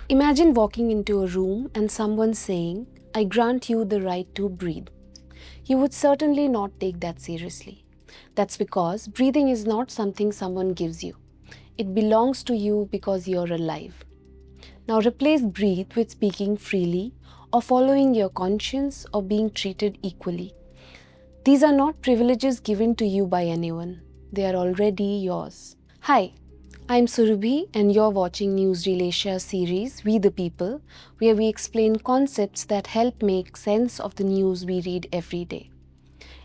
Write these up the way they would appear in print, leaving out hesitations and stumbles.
Imagine walking into a room and someone saying, "I grant you the right to breathe." You would certainly not take that seriously. That's because breathing is not something someone gives you. It belongs to you because you're alive. Now replace breathe with speaking freely, or following your conscience, or being treated equally. These are not privileges given to you by anyone. They are already yours. Hi, I'm Surabhi and you're watching Newsreel Asia series We the People, where we explain concepts that help make sense of the news we read every day.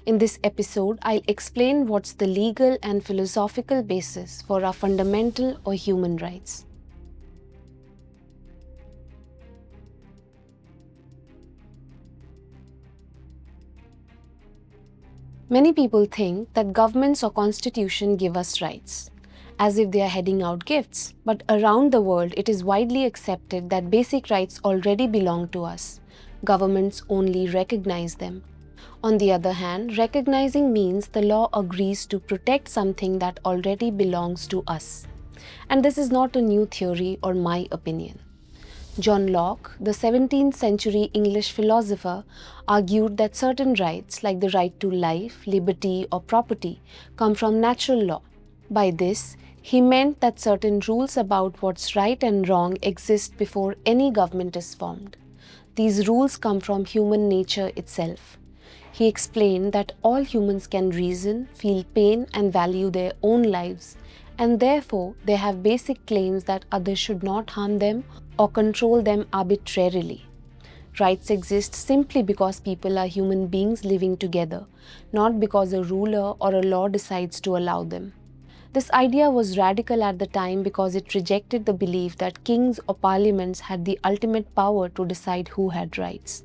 In this episode, I'll explain what's the legal and philosophical basis for our fundamental or human rights. Many people think that governments or constitution give us rights, as if they are handing out gifts. But around the world, it is widely accepted that basic rights already belong to us. Governments only recognize them. On the other hand, recognizing means the law agrees to protect something that already belongs to us. And this is not a new theory or my opinion. John Locke, the 17th century English philosopher, argued that certain rights, like the right to life, liberty, or property, come from natural law. By this, he meant that certain rules about what's right and wrong exist before any government is formed. These rules come from human nature itself. He explained that all humans can reason, feel pain, and value their own lives, and therefore they have basic claims that others should not harm them or control them arbitrarily. Rights exist simply because people are human beings living together, not because a ruler or a law decides to allow them. This idea was radical at the time because it rejected the belief that kings or parliaments had the ultimate power to decide who had rights.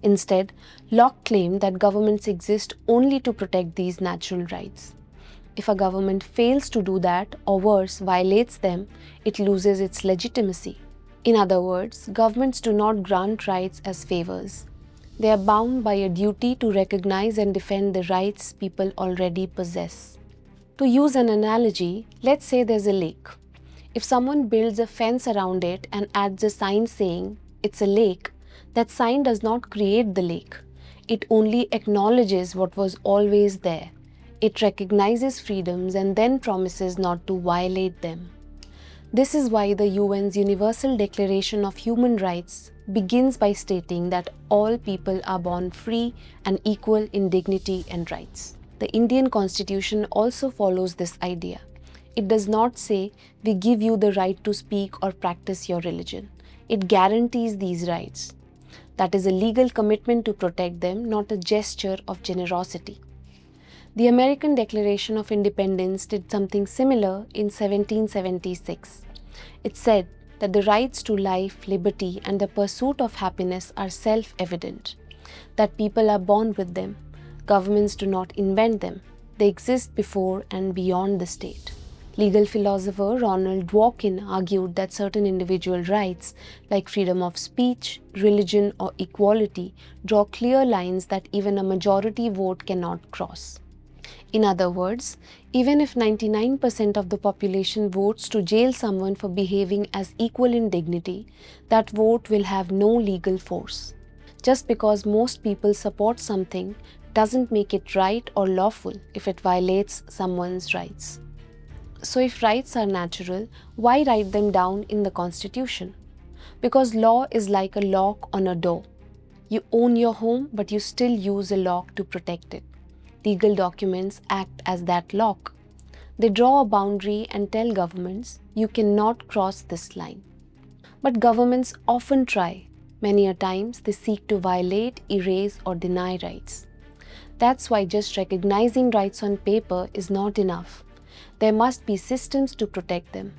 Instead, Locke claimed that governments exist only to protect these natural rights. If a government fails to do that, or worse, violates them, it loses its legitimacy. In other words, governments do not grant rights as favors. They are bound by a duty to recognize and defend the rights people already possess. To use an analogy, let's say there's a lake. If someone builds a fence around it and adds a sign saying, "It's a lake," that sign does not create the lake. It only acknowledges what was always there. It recognizes freedoms and then promises not to violate them. This is why the UN's Universal Declaration of Human Rights begins by stating that all people are born free and equal in dignity and rights. The Indian Constitution also follows this idea. It does not say, "We give you the right to speak or practice your religion." It guarantees these rights. That is a legal commitment to protect them, not a gesture of generosity. The American Declaration of Independence did something similar in 1776. It said that the rights to life, liberty, and the pursuit of happiness are self-evident, that people are born with them. Governments do not invent them. They exist before and beyond the state. Legal philosopher Ronald Dworkin argued that certain individual rights, like freedom of speech, religion, or equality, draw clear lines that even a majority vote cannot cross. In other words, even if 99% of the population votes to jail someone for behaving as equal in dignity, that vote will have no legal force. Just because most people support something doesn't make it right or lawful if it violates someone's rights. So if rights are natural, why write them down in the Constitution? Because law is like a lock on a door. You own your home, but you still use a lock to protect it. Legal documents act as that lock. They draw a boundary and tell governments, "You cannot cross this line." But governments often try. Many a times they seek to violate, erase, or deny rights. That's why just recognizing rights on paper is not enough. There must be systems to protect them.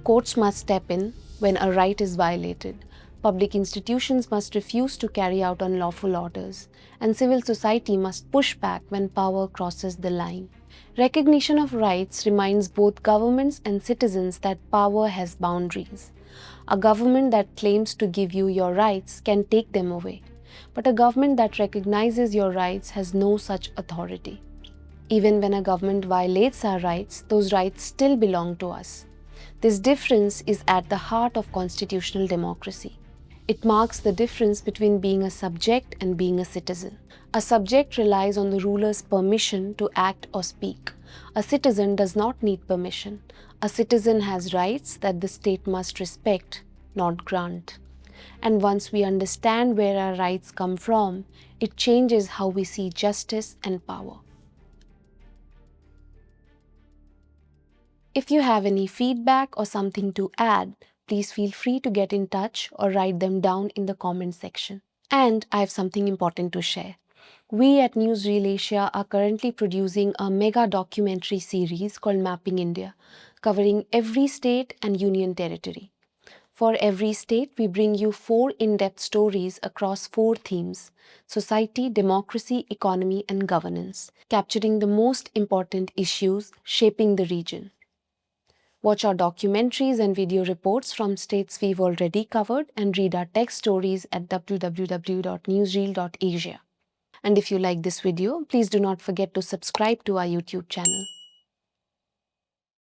Courts must step in when a right is violated. Public institutions must refuse to carry out unlawful orders, and civil society must push back when power crosses the line. Recognition of rights reminds both governments and citizens that power has boundaries. A government that claims to give you your rights can take them away, but a government that recognizes your rights has no such authority. Even when a government violates our rights, those rights still belong to us. This difference is at the heart of constitutional democracy. It marks the difference between being a subject and being a citizen. A subject relies on the ruler's permission to act or speak. A citizen does not need permission. A citizen has rights that the state must respect, not grant. And once we understand where our rights come from, it changes how we see justice and power. If you have any feedback or something to add, please feel free to get in touch or write them down in the comment section. And I have something important to share. We at Newsreel Asia are currently producing a mega documentary series called Mapping India, covering every state and union territory. For every state, we bring you 4 in-depth stories across 4 themes: society, democracy, economy, and governance, capturing the most important issues shaping the region. Watch our documentaries and video reports from states we've already covered and read our text stories at www.newsreel.asia. And if you like this video, please do not forget to subscribe to our YouTube channel.